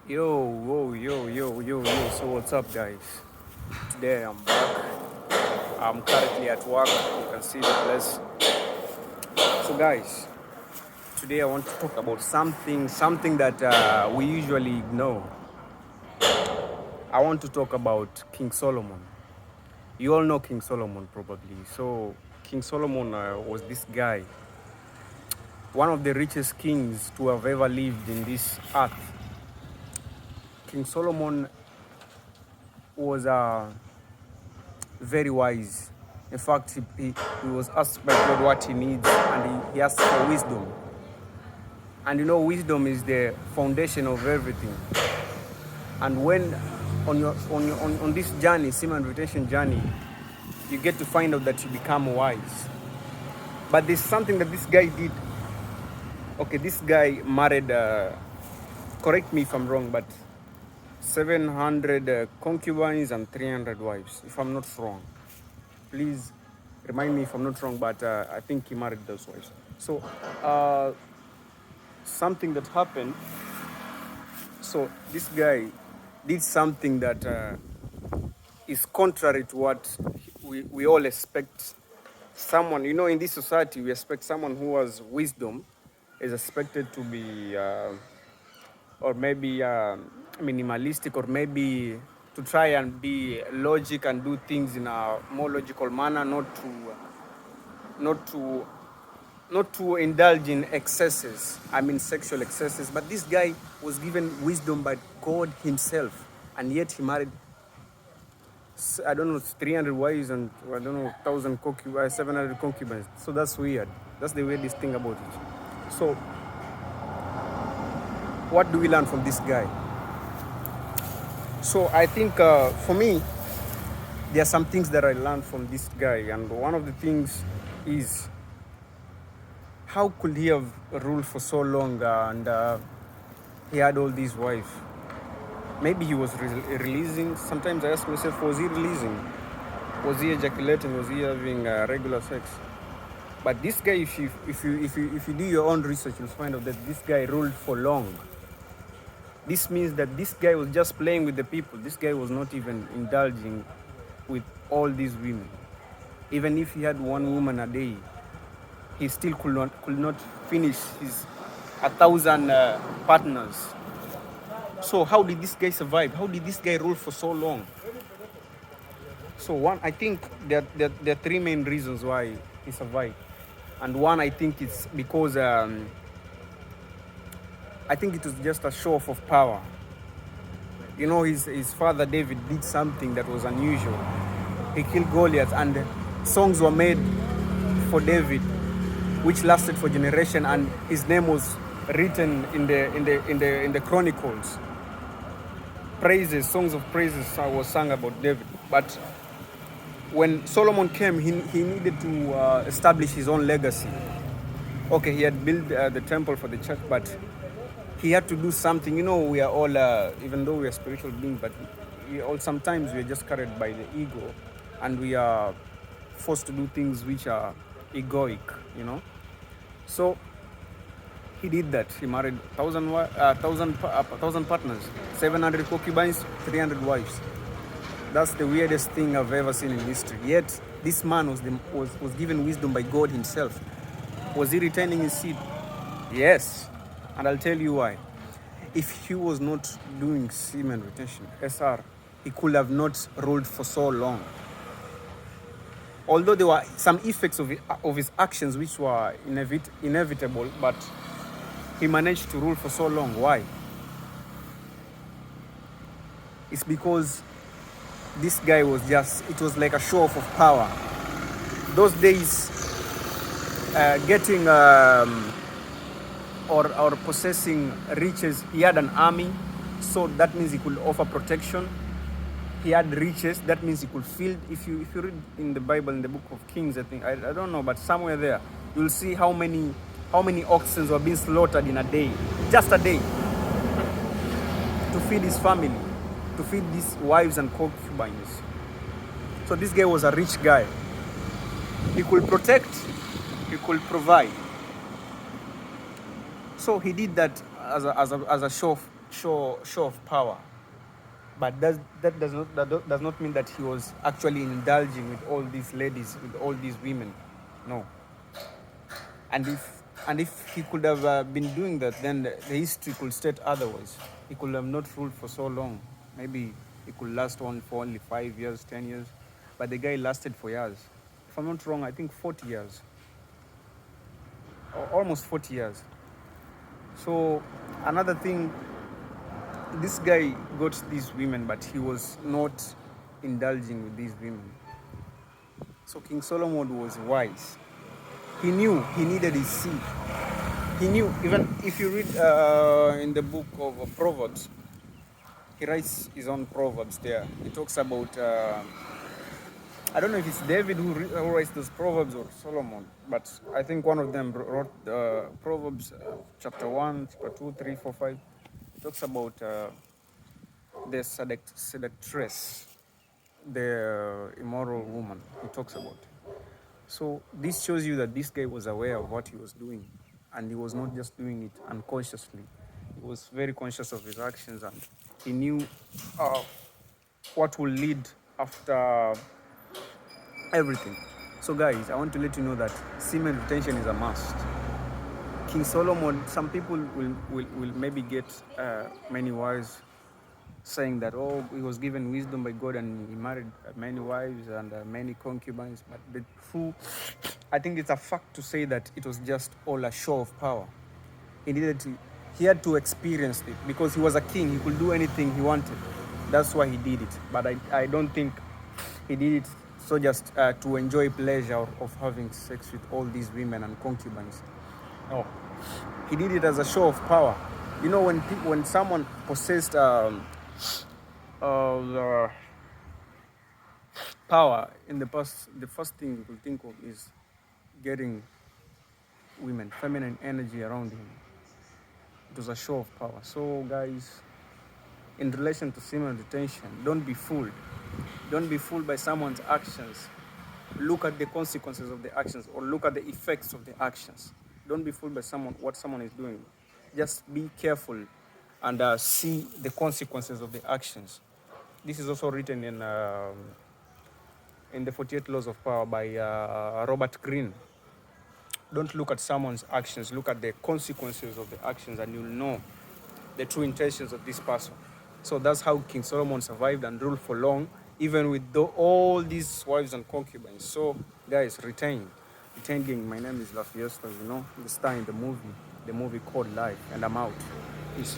Yo, whoa, yo. So what's up, guys? Today I'm back. I'm currently at work. You can see the place. So, guys, today I want to talk about something that we usually ignore. I want to talk about King Solomon. You all know King Solomon probably. So, King Solomon was this guy, one of the richest kings to have ever lived in this earth. King Solomon was very wise. In fact, he was asked by God what he needs, and he asked for wisdom. And you know, wisdom is the foundation of everything. And when on this journey, semen retention journey, you get to find out that you become wise. But there's something that this guy did. Okay, this guy married, correct me if I'm wrong, but 700 concubines and 300 wives, if I'm not wrong. Please remind me if I'm not wrong, but I think he married those wives. So something that happened. So this guy did something that is contrary to what we all expect. Someone, you know, in this society, we expect someone who has wisdom is expected to be, or maybe minimalistic, or maybe to try and be logic and do things in a more logical manner, not to not to indulge in excesses, I mean sexual excesses. But this guy was given wisdom by God himself, and yet he married, I don't know, 300 wives and I don't know, 1,000 concubines, 700 concubines. So that's weird. That's the weirdest thing about it. So what do we learn from this guy? So I think for me, there are some things that I learned from this guy, and one of the things is, how could he have ruled for so long and he had all these wives? Maybe he was releasing. Sometimes I ask myself, was he releasing? Was he ejaculating? Was he having regular sex? But this guy, if you do your own research, you'll find out that this guy ruled for long. This means that this guy was just playing with the people. This guy was not even indulging with all these women. Even if he had one woman a day, he still could not finish his 1,000 partners. So how did this guy survive? How did this guy rule for so long? So one, I think there are three main reasons why he survived. And one, I think it's because I think it was just a show off of power. You know, his father David did something that was unusual. He killed Goliath, and songs were made for David, which lasted for generation, and his name was written in the chronicles. Songs of praises was sung about David. But when Solomon came, he needed to establish his own legacy. Okay, he had built the temple for the church, but he had to do something. You know, we are all, even though we are spiritual beings, but sometimes we are just carried by the ego, and we are forced to do things which are egoic, you know. So he did that. He married 1,000 partners, 700 concubines, 300 wives. That's the weirdest thing I've ever seen in history. Yet this man was given wisdom by God himself. Was he retaining his seed? Yes. And I'll tell you why. If he was not doing semen retention, SR, he could have not ruled for so long. Although there were some effects of his actions which were inevitable, but he managed to rule for so long. Why? It's because this guy was it was like a show off of power. Those days, getting or possessing riches, he had an army, so that means he could offer protection. He had riches, that means he could field. If you read in the Bible, in the book of Kings, I think, I don't know, but somewhere there, you'll see how many oxen were being slaughtered in a day, just a day, to feed his family, to feed these wives and concubines. So this guy was a rich guy. He could protect, he could provide. So he did that as a show show of power. But does not mean that he was actually indulging with all these ladies, with all these women. No. And if he could have been doing that, then the history could state otherwise. He could have not ruled for so long. Maybe he could last on for only 5 years, 10 years. But the guy lasted for years. If I'm not wrong, I think 40 years. Or almost 40 years. So another thing, this guy got these women, but he was not indulging with these women. So King Solomon was wise. He knew he needed his seed. He knew, even if you read in the book of Proverbs, he writes his own Proverbs there. He talks about, I don't know if it's David who writes those Proverbs or Solomon, but I think one of them wrote Proverbs chapter 1, chapter 2, 3, 4, 5. He talks about the seductress, the immoral woman. He talks about. So this shows you that this guy was aware of what he was doing, and he was not just doing it unconsciously. He was very conscious of his actions, and he knew what will lead after everything. So guys, I want to let you know that semen retention is a must. King Solomon, some people will maybe get many wives, saying that, oh, he was given wisdom by God and he married many wives and many concubines. But the true, I think it's a fact to say that it was just all a show of power. He had to experience it because he was a king. He could do anything he wanted. That's why he did it. But I don't think he did it so just to enjoy pleasure of having sex with all these women and concubines. No, he did it as a show of power. You know, when someone possessed the power in the past, the first thing you could think of is getting women, feminine energy around him. It was a show of power. So guys, in relation to semen retention, don't be fooled. Don't be fooled by someone's actions. Look at the consequences of the actions, or look at the effects of the actions. Don't be fooled by what someone is doing. Just be careful and see the consequences of the actions. This is also written in the 48 Laws of Power by Robert Greene. Don't look at someone's actions, look at the consequences of the actions, and you'll know the true intentions of this person. So that's how King Solomon survived and ruled for long, even with all these wives and concubines. So guys, retain gang. My name is La Fiesta, the star in the movie called Life, and I'm out. Peace.